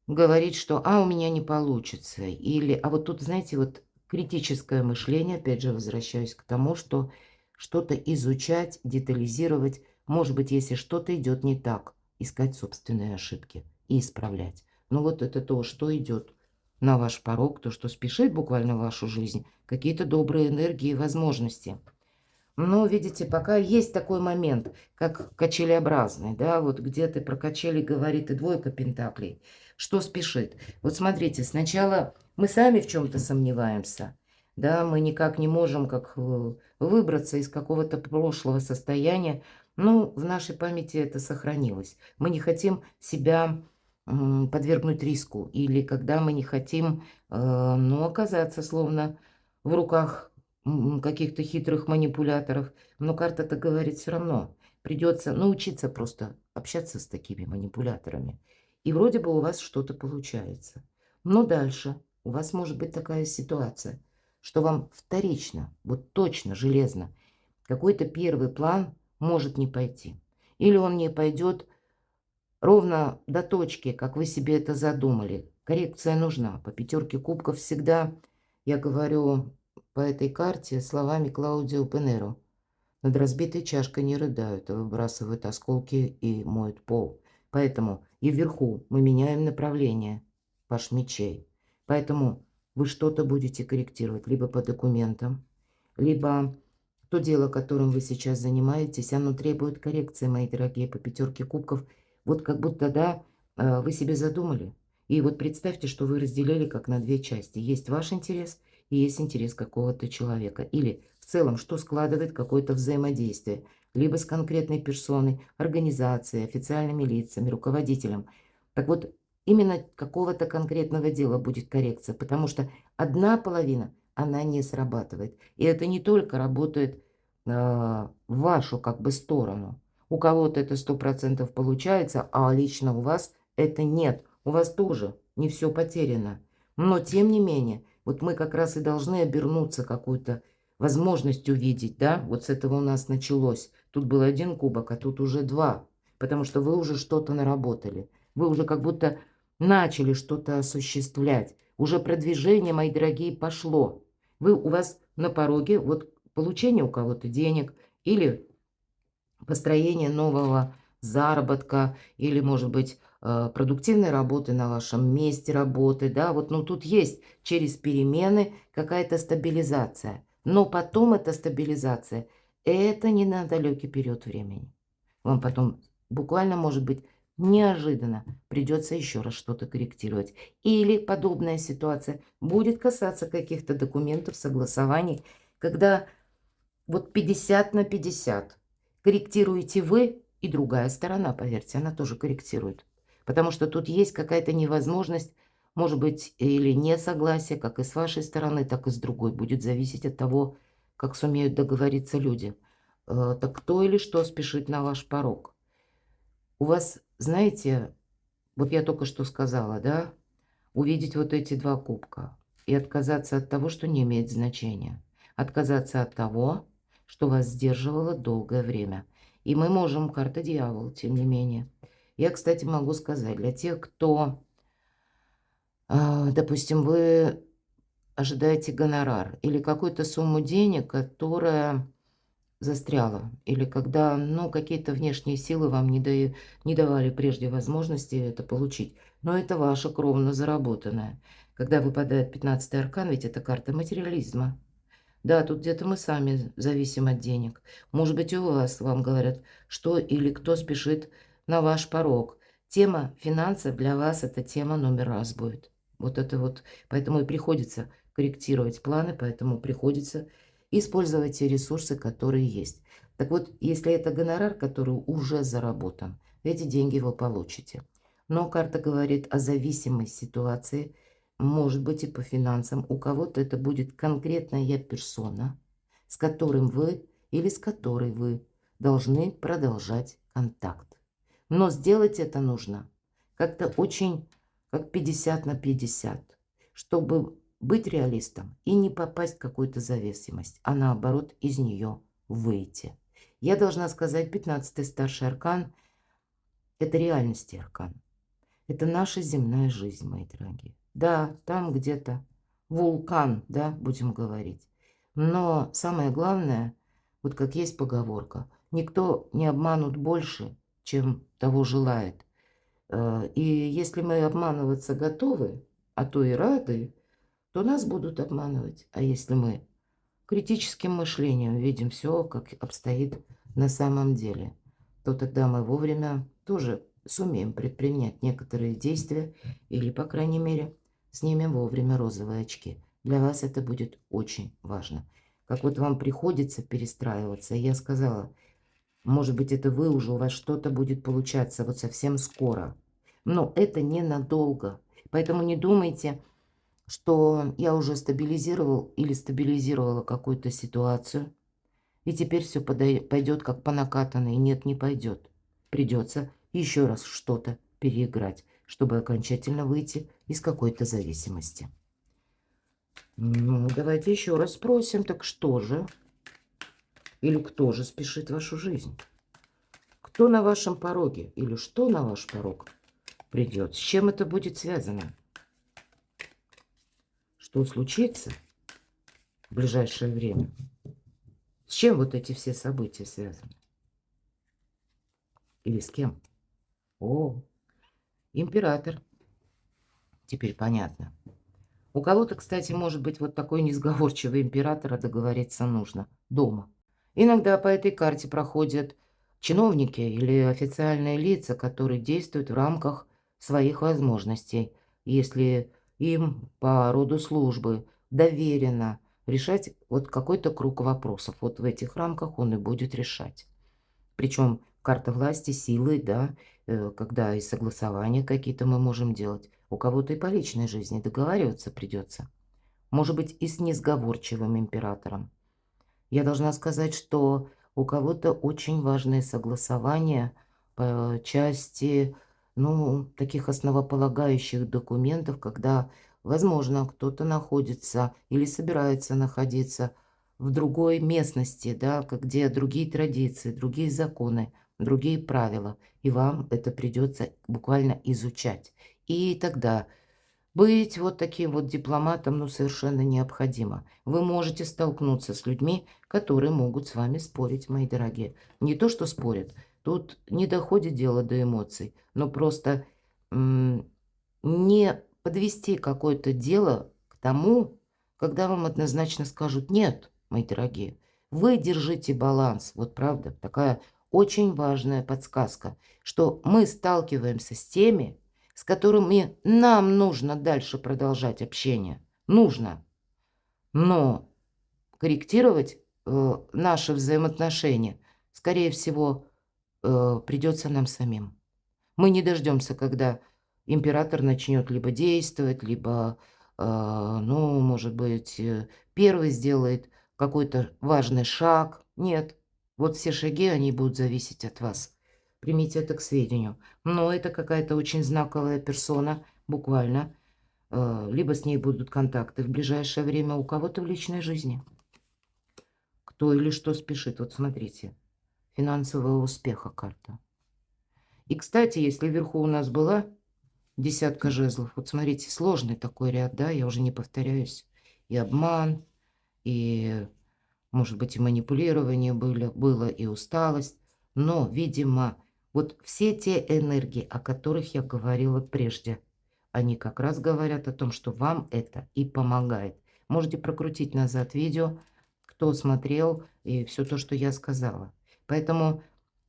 говорить, что «а, у меня не получится». Или, а вот тут, знаете, вот критическое мышление, опять же, возвращаюсь к тому, что что-то изучать, детализировать, может быть, если что-то идет не так, искать собственные ошибки и исправлять. Ну вот это то, что идет на ваш порог, то, что спешит буквально в вашу жизнь, какие-то добрые энергии и возможности. Но, видите, пока есть такой момент, как качелеобразный, да, вот где ты про качели говорит и двойка пентаклей. Что спешит? Вот смотрите, сначала мы сами в чем-то сомневаемся, да, мы никак не можем как выбраться из какого-то прошлого состояния. Ну, в нашей памяти это сохранилось. Мы не хотим себя подвергнуть риску, или когда мы не хотим, ну, оказаться словно в руках каких-то хитрых манипуляторов. Но карта-то говорит все равно. Придется научиться просто общаться с такими манипуляторами. И вроде бы у вас что-то получается. Но дальше у вас может быть такая ситуация, что вам вторично, вот точно, железно, какой-то первый план может не пойти. Или он не пойдет ровно до точки, как вы себе это задумали. Коррекция нужна. По пятерке кубков всегда, я говорю по этой карте словами Клаудио Пенеро. Над разбитой чашкой не рыдают, а выбрасывают осколки и моют пол. Поэтому и вверху мы меняем направление, паш мечей. Поэтому вы что-то будете корректировать либо по документам, либо то дело, которым вы сейчас занимаетесь, оно требует коррекции, мои дорогие, по пятерке кубков. Вот как будто, да, вы себе задумали. И вот представьте, что вы разделили как на две части. Есть ваш интерес и есть интерес какого-то человека. Или в целом, что складывает какое-то взаимодействие. Либо с конкретной персоной, организацией, официальными лицами, руководителем. Так вот, именно какого-то конкретного дела будет коррекция. Потому что одна половина, она не срабатывает. И это не только работает в вашу как бы сторону. У кого-то это 100% получается, а лично у вас это нет. У вас тоже не все потеряно. Но тем не менее, вот мы как раз и должны обернуться какую-то возможность увидеть, да? Вот с этого у нас началось. Тут был один кубок, а тут уже два. Потому что вы уже что-то наработали. Вы уже как будто начали что-то осуществлять. Уже продвижение, мои дорогие, пошло. У вас на пороге вот получение у кого-то денег или построение нового заработка, или, может быть, продуктивной работы на вашем месте работы, да, вот, ну, тут есть через перемены какая-то стабилизация, но потом эта стабилизация, это не на далекий период времени. Вам потом буквально, может быть, неожиданно придется еще раз что-то корректировать. Или подобная ситуация будет касаться каких-то документов, согласований, когда вот 50 на 50. Корректируете вы и другая сторона, поверьте, она тоже корректирует. Потому что тут есть какая-то невозможность, может быть, или несогласие, как и с вашей стороны, так и с другой. Будет зависеть от того, как сумеют договориться люди. Так кто или что спешит на ваш порог? У вас, знаете, вот я только что сказала, да, увидеть вот эти два кубка и отказаться от того, что не имеет значения. Отказаться от того, что вас сдерживало долгое время. И мы можем, карта дьявол, тем не менее. Я, кстати, могу сказать, для тех, кто, допустим, вы ожидаете гонорар или какую-то сумму денег, которая застряла, или когда, ну, какие-то внешние силы вам не давали прежде возможности это получить. Но это ваше кровно заработанное. Когда выпадает 15-й аркан, ведь это карта материализма. Да, тут где-то мы сами зависим от денег. Может быть, у вас вам говорят, что или кто спешит на ваш порог. Тема финансов для вас это тема номер раз будет. Вот это вот, поэтому и приходится корректировать планы, поэтому приходится использовать те ресурсы, которые есть. Так вот, если это гонорар, который уже заработан, эти деньги вы получите. Но карта говорит о зависимой ситуации, может быть и по финансам. У кого-то это будет конкретная персона, с которым вы или с которой вы должны продолжать контакт. Но сделать это нужно как-то очень, как 50 на 50, чтобы быть реалистом и не попасть в какую-то зависимость, а наоборот из нее выйти. Я должна сказать, 15-й старший аркан– это реальности аркан. Это наша земная жизнь, мои дорогие. Да, там где-то вулкан, да, будем говорить. Но самое главное, вот как есть поговорка, никто не обманут больше, чем того желает. И если мы обманываться готовы, а то и рады, то нас будут обманывать. А если мы критическим мышлением видим все, как обстоит на самом деле, то тогда мы вовремя тоже сумеем предпринять некоторые действия или, по крайней мере, снимем вовремя розовые очки. Для вас это будет очень важно. Как вот вам приходится перестраиваться, я сказала, может быть, это вы уже, у вас что-то будет получаться вот совсем скоро. Но это ненадолго. Поэтому не думайте, что я уже стабилизировал или стабилизировала какую-то ситуацию, и теперь все пойдет как по накатанной. Нет, не пойдет. Придется еще раз что-то переиграть, чтобы окончательно выйти из какой-то зависимости. Ну, давайте еще раз спросим, так что же? Или кто же спешит в вашу жизнь? Кто на вашем пороге? Или что на ваш порог придет? С чем это будет связано? Что случится в ближайшее время? С чем вот эти все события связаны? Или с кем? О, император. Теперь понятно. У кого-то, кстати, может быть вот такой несговорчивый император, а договориться нужно дома. Иногда по этой карте проходят чиновники или официальные лица, которые действуют в рамках своих возможностей, если им по роду службы доверено решать вот какой-то круг вопросов. Вот в этих рамках он и будет решать. Причем карта власти, силы, да, когда и согласования какие-то мы можем делать. У кого-то и по личной жизни договариваться придется. Может быть, и с несговорчивым императором. Я должна сказать, что у кого-то очень важные согласования по части, ну, таких основополагающих документов, когда, возможно, кто-то находится или собирается находиться в другой местности, да, где другие традиции, другие законы, другие правила, и вам это придется буквально изучать. И тогда быть вот таким вот дипломатом, ну, совершенно необходимо. Вы можете столкнуться с людьми, которые могут с вами спорить, мои дорогие. Не то, что спорят. Тут не доходит дело до эмоций, но просто не подвести какое-то дело к тому, когда вам однозначно скажут: нет, мои дорогие, вы держите баланс. Вот правда, такая очень важная подсказка, что мы сталкиваемся с теми, с которыми нам нужно дальше продолжать общение. Нужно. Но корректировать наши взаимоотношения, скорее всего, придется нам самим. Мы не дождемся, когда император начнет либо действовать, либо, ну, может быть, первый сделает какой-то важный шаг. Нет, вот все шаги, они будут зависеть от вас. Примите это к сведению. Но это какая-то очень знаковая персона, буквально. Либо с ней будут контакты в ближайшее время, у кого-то в личной жизни. Кто или что спешит. Вот смотрите, финансового успеха карта. И, кстати, если вверху у нас была десятка жезлов, вот смотрите, сложный такой ряд, да, я уже не повторяюсь. И обман, и, может быть, и манипулирование было, и усталость. Но, видимо, вот все те энергии, о которых я говорила прежде, они как раз говорят о том, что вам это и помогает. Можете прокрутить назад видео, кто смотрел, и все то, что я сказала. Поэтому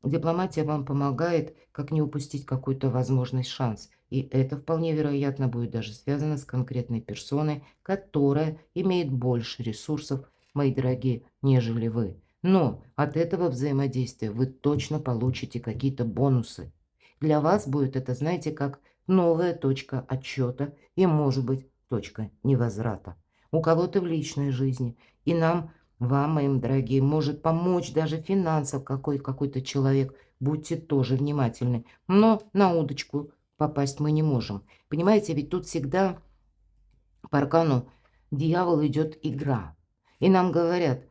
дипломатия вам помогает, как не упустить какую-то возможность, шанс. И это вполне вероятно будет даже связано с конкретной персоной, которая имеет больше ресурсов, мои дорогие, нежели вы. Но от этого взаимодействия вы точно получите какие-то бонусы. Для вас будет это, знаете, как новая точка отсчета и, может быть, точка невозврата. У кого-то в личной жизни. И вам, моим дорогим, может помочь даже финансово какой-то человек. Будьте тоже внимательны. Но на удочку попасть мы не можем. Понимаете, ведь тут всегда по аркану дьявол идет игра. И нам говорят,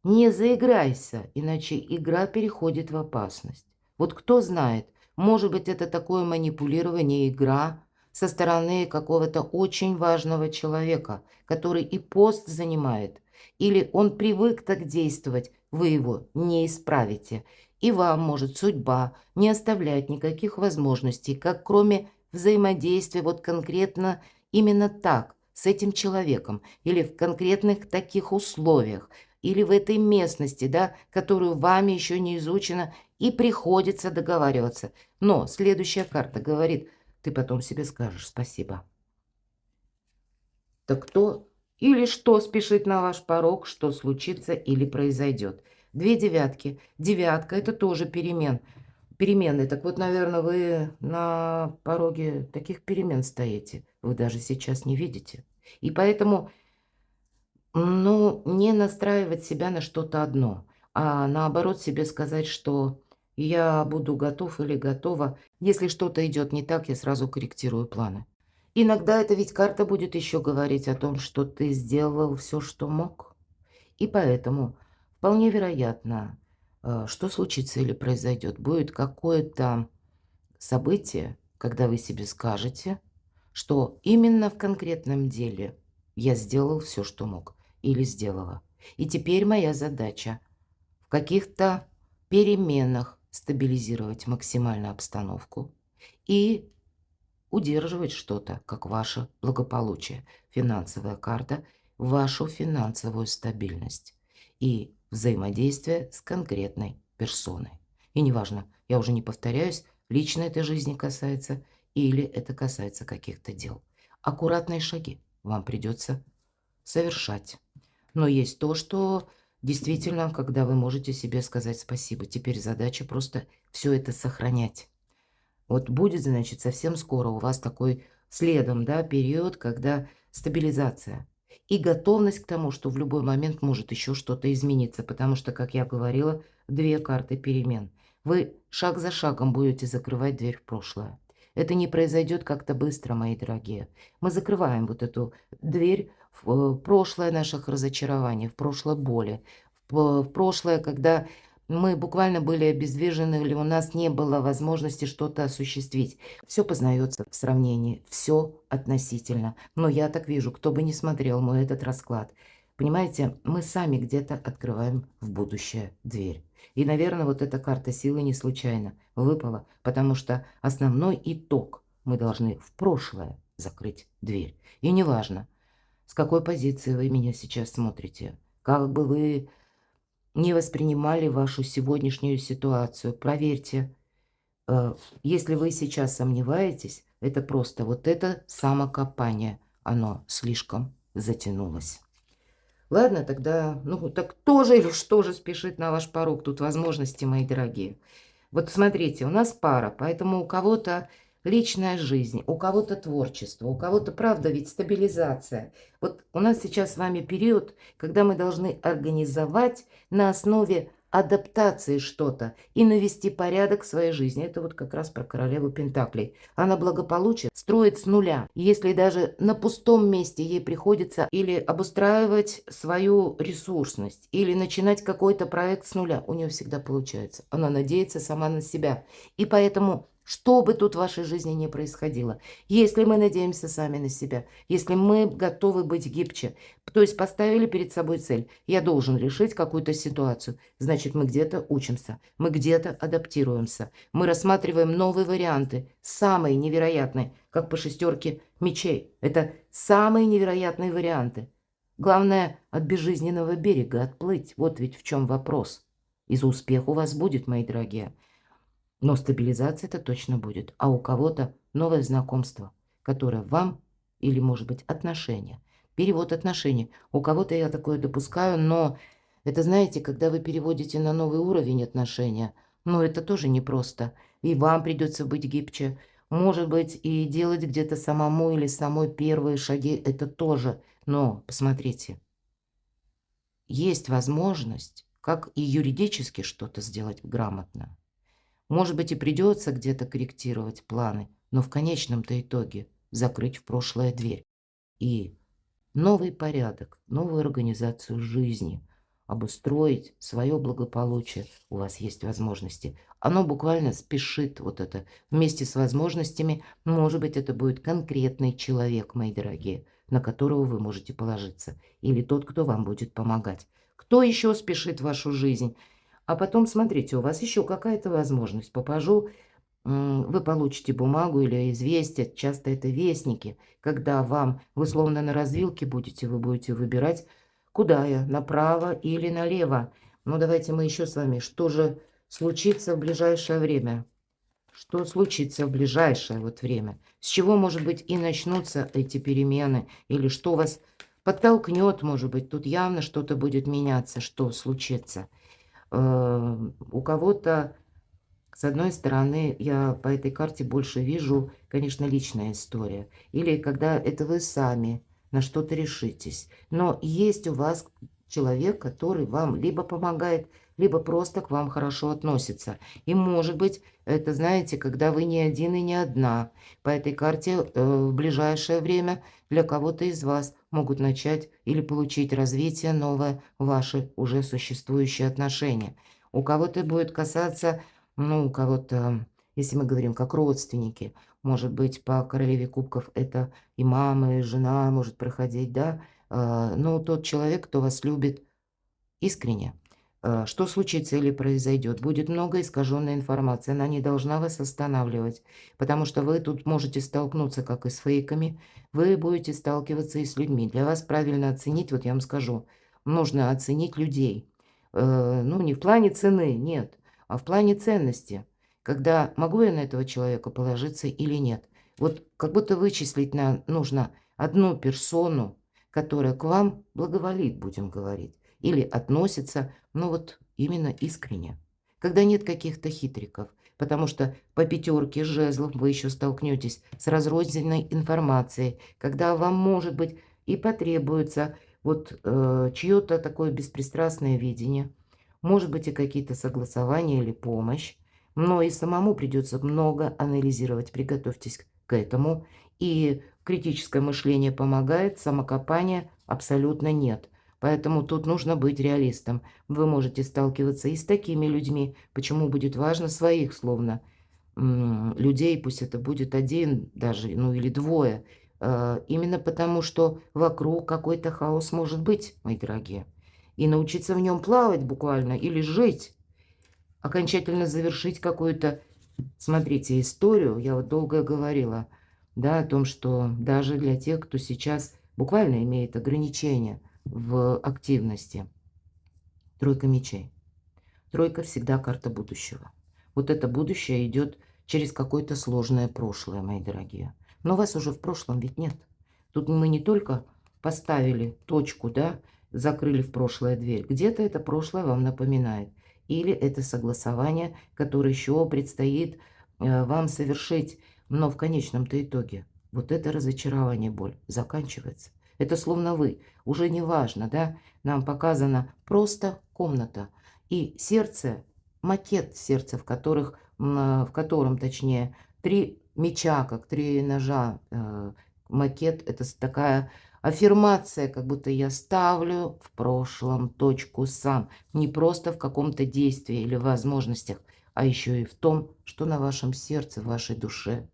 не заиграйся, иначе игра переходит в опасность. Вот кто знает, может быть, это такое манипулирование, игра со стороны какого-то очень важного человека, который и пост занимает, или он привык так действовать, вы его не исправите. И вам может судьба не оставлять никаких возможностей, как кроме взаимодействия вот конкретно именно так, с этим человеком, или в конкретных таких условиях, или в этой местности, да, которую вами еще не изучена, и приходится договариваться. Но следующая карта говорит, ты потом себе скажешь спасибо. Так кто или что спешит на ваш порог, что случится или произойдет? Две девятки. Девятка – это тоже перемены. Так вот, наверное, вы на пороге таких перемен стоите. Вы даже сейчас не видите. И поэтому, ну, не настраивать себя на что-то одно, а наоборот себе сказать, что я буду готов или готова. Если что-то идет не так, я сразу корректирую планы. Иногда эта ведь карта будет еще говорить о том, что ты сделал все, что мог. И поэтому вполне вероятно, что случится или произойдет. Будет какое-то событие, когда вы себе скажете, что именно в конкретном деле я сделал все, что мог или сделала. И теперь моя задача в каких-то переменах стабилизировать максимально обстановку и удерживать что-то, как ваше благополучие, финансовая карта, вашу финансовую стабильность и взаимодействие с конкретной персоной. И неважно, я уже не повторяюсь, лично этой жизни касается или это касается каких-то дел. Аккуратные шаги вам придется совершать. Но есть то, что действительно, когда вы можете себе сказать спасибо. Теперь задача просто все это сохранять. Вот будет, значит, совсем скоро у вас такой следом, да, период, когда стабилизация и готовность к тому, что в любой момент может еще что-то измениться, потому что, как я говорила, две карты перемен. Вы шаг за шагом будете закрывать дверь в прошлое. Это не произойдет как-то быстро, мои дорогие. Мы закрываем вот эту дверь в прошлое наших разочарований, в прошлое боли, в прошлое, когда мы буквально были обездвижены или у нас не было возможности что-то осуществить. Все познается в сравнении, все относительно. Но я так вижу, кто бы ни смотрел мой этот расклад. Понимаете, мы сами где-то открываем в будущее дверь. И, наверное, вот эта карта силы не случайно выпала, потому что основной итог мы должны в прошлое закрыть дверь. И неважно, с какой позиции вы меня сейчас смотрите, как бы вы не воспринимали вашу сегодняшнюю ситуацию. Проверьте, если вы сейчас сомневаетесь, это просто вот это самокопание, оно слишком затянулось. Ладно, тогда, ну так тоже или что же спешит на ваш порог? Тут возможности, мои дорогие. Вот смотрите, у нас пара, поэтому у кого-то личная жизнь, у кого-то творчество, у кого-то, правда, ведь стабилизация. Вот у нас сейчас с вами период, когда мы должны организовать на основе адаптации что-то и навести порядок в своей жизни. Это вот как раз про королеву Пентаклей. Она благополучие строит с нуля. Если даже на пустом месте ей приходится или обустраивать свою ресурсность, или начинать какой-то проект с нуля, у нее всегда получается. Она надеется сама на себя. И поэтому, что бы тут в вашей жизни ни происходило, если мы надеемся сами на себя, если мы готовы быть гибче, то есть поставили перед собой цель, я должен решить какую-то ситуацию, значит, мы где-то учимся, мы где-то адаптируемся, мы рассматриваем новые варианты, самые невероятные, как по шестерке мечей. Это самые невероятные варианты. Главное, от безжизненного берега отплыть. Вот ведь в чем вопрос. И за успех у вас будет, мои дорогие. Но стабилизация это точно будет. А у кого-то новое знакомство, которое вам, или, может быть, отношения. Перевод отношений. У кого-то я такое допускаю, но это, знаете, когда вы переводите на новый уровень отношения, ну, это тоже непросто. И вам придется быть гибче. Может быть, и делать где-то самому или самой первые шаги, это тоже. Но, посмотрите, есть возможность, как и юридически что-то сделать грамотно. Может быть, и придется где-то корректировать планы, но в конечном-то итоге закрыть в прошлое дверь. И новый порядок, новую организацию жизни, обустроить свое благополучие. У вас есть возможности. Оно буквально спешит вот это. Вместе с возможностями, может быть, это будет конкретный человек, мои дорогие, на которого вы можете положиться. Или тот, кто вам будет помогать. Кто еще спешит в вашу жизнь? А потом, смотрите, у вас еще какая-то возможность. Попажу, вы получите бумагу или известие, часто это вестники, когда вам, вы словно на развилке будете, вы будете выбирать, куда я, направо или налево. Ну, давайте мы еще с вами, что же случится в ближайшее время? Что случится в ближайшее вот время? С чего, может быть, и начнутся эти перемены? Или что вас подтолкнет, может быть, тут явно что-то будет меняться, что случится? У кого-то, с одной стороны, я по этой карте больше вижу, конечно, личная история. Или когда это вы сами на что-то решитесь. Но есть у вас человек, который вам либо помогает, либо просто к вам хорошо относится. И может быть, это, знаете, когда вы не один и не одна. По этой карте в ближайшее время для кого-то из вас могут начать или получить развитие новое ваши уже существующие отношения. У кого-то будет касаться, ну, у кого-то, если мы говорим как родственники, может быть, по королеве кубков это и мама, и жена может проходить, да. Ну, тот человек, кто вас любит искренне. Что случится или произойдет? Будет много искаженной информации, она не должна вас останавливать, потому что вы тут можете столкнуться как и с фейками, вы будете сталкиваться и с людьми. Для вас правильно оценить, вот я вам скажу, нужно оценить людей. Ну, не в плане цены, нет, а в плане ценности. Когда могу я на этого человека положиться или нет. Вот как будто вычислить нужно одну персону, которая к вам благоволит, будем говорить, или относится, ну вот именно искренне. Когда нет каких-то хитриков. Потому что по пятерке жезлов вы еще столкнетесь с разрозненной информацией, когда вам, может быть, и потребуется вот чье-то такое беспристрастное видение, может быть, и какие-то согласования или помощь, но и самому придется много анализировать. Приготовьтесь к этому. И критическое мышление помогает, самокопания абсолютно нет. Поэтому тут нужно быть реалистом. Вы можете сталкиваться и с такими людьми. Почему будет важно своих, словно, людей, пусть это будет один даже, ну или двое. Именно потому, что вокруг какой-то хаос может быть, мои дорогие. И научиться в нем плавать буквально или жить, окончательно завершить какую-то, смотрите, историю. Я вот долго говорила, да, о том, что даже для тех, кто сейчас буквально имеет ограничения в активности, Тройка мечей. Тройка всегда карта будущего. Вот это будущее идет через какое-то сложное прошлое, мои дорогие. Но вас уже в прошлом ведь нет. Тут мы не только поставили точку, да, закрыли в прошлое дверь. Где-то это прошлое вам напоминает. Или это согласование, которое еще предстоит вам совершить. Но в конечном-то итоге вот это разочарование, боль заканчивается. Это словно вы. Уже не важно, да, нам показана просто комната. И сердце, макет сердца, в котором, точнее, 3 меча, как 3 ножа. Макет – это такая аффирмация, как будто я ставлю в прошлом точку сам. Не просто в каком-то действии или возможностях, а еще и в том, что на вашем сердце, в вашей душе.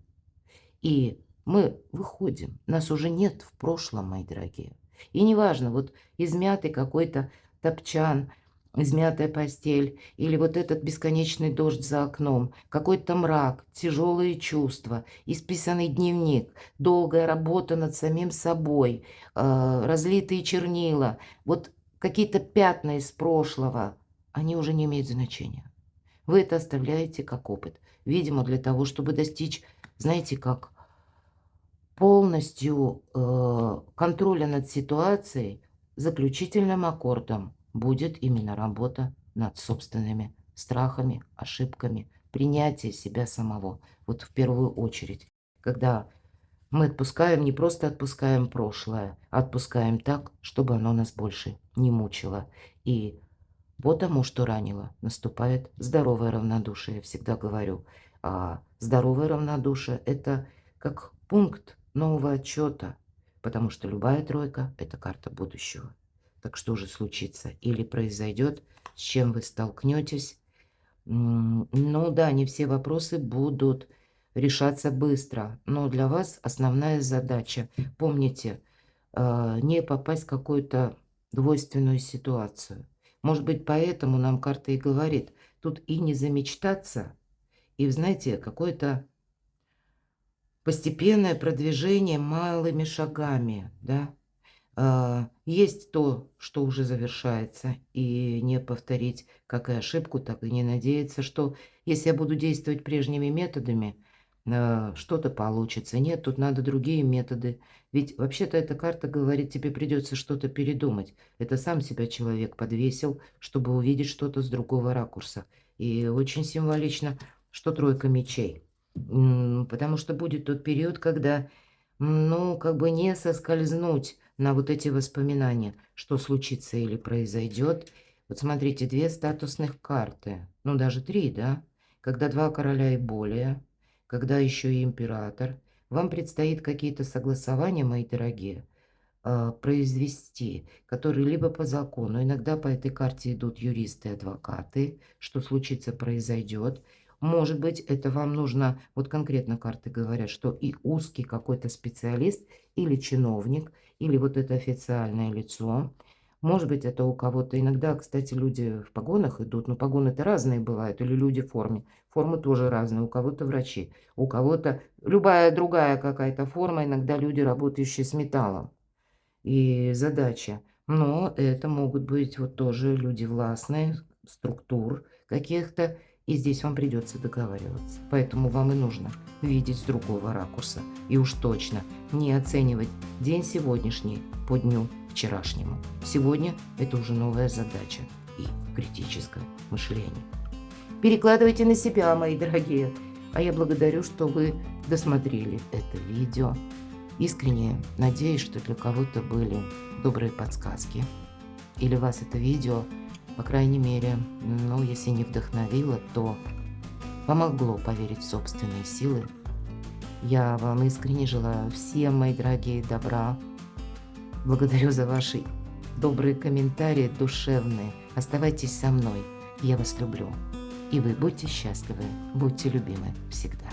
И мы выходим, нас уже нет в прошлом, мои дорогие. И неважно, вот измятый какой-то топчан, измятая постель, или вот этот бесконечный дождь за окном, какой-то мрак, тяжелые чувства, исписанный дневник, долгая работа над самим собой, разлитые чернила, вот какие-то пятна из прошлого, они уже не имеют значения. Вы это оставляете как опыт, видимо, для того, чтобы достичь, знаете, как полностью контроля над ситуацией. Заключительным аккордом будет именно работа над собственными страхами, ошибками, принятие себя самого. Вот в первую очередь, когда мы отпускаем, не просто отпускаем прошлое, а отпускаем так, чтобы оно нас больше не мучило. И по тому, что ранило, наступает здоровое равнодушие, я всегда говорю. А здоровое равнодушие – это как пункт нового отчета, потому что любая тройка – это карта будущего. Так что же случится или произойдет, с чем вы столкнетесь? Ну да, не все вопросы будут решаться быстро, но для вас основная задача, помните, не попасть в какую-то двойственную ситуацию. Может быть, поэтому нам карта и говорит, тут и не замечтаться, и, знаете, какое-то постепенное продвижение малыми шагами, да. Есть то, что уже завершается, и не повторить как и ошибку, так и не надеяться, что если я буду действовать прежними методами, что-то получится. Нет, тут надо другие методы. Ведь вообще-то эта карта говорит, тебе придется что-то передумать. Это сам себя человек подвесил, чтобы увидеть что-то с другого ракурса. И очень символично, что тройка мечей. Потому что будет тот период, когда, ну, как бы не соскользнуть на вот эти воспоминания, что случится или произойдет. Вот смотрите, 2 статусных карты, ну даже 3, да? Когда 2 короля и более, когда еще и император. Вам предстоит какие-то согласования, мои дорогие, произвести, которые либо по закону, иногда по этой карте идут юристы, адвокаты, что случится, произойдет. Может быть, это вам нужно, вот конкретно карты говорят, что и узкий какой-то специалист или чиновник, или вот это официальное лицо. Может быть, это у кого-то, иногда, кстати, люди в погонах идут, но погоны-то разные бывают, или люди в форме. Формы тоже разные, у кого-то врачи, у кого-то любая другая какая-то форма, иногда люди, работающие с металлом. И задача. Но это могут быть вот тоже люди властные, структур каких-то, и здесь вам придется договариваться. Поэтому вам и нужно видеть с другого ракурса. И уж точно не оценивать день сегодняшний по дню вчерашнему. Сегодня это уже новая задача и критическое мышление. Перекладывайте на себя, мои дорогие. А я благодарю, что вы досмотрели это видео. Искренне надеюсь, что для кого-то были добрые подсказки. Или вас это видео, по крайней мере, ну, если не вдохновило, то помогло поверить в собственные силы. Я вам искренне желаю всем, мои дорогие, добра. Благодарю за ваши добрые комментарии, душевные. Оставайтесь со мной. Я вас люблю. И вы будьте счастливы, будьте любимы всегда.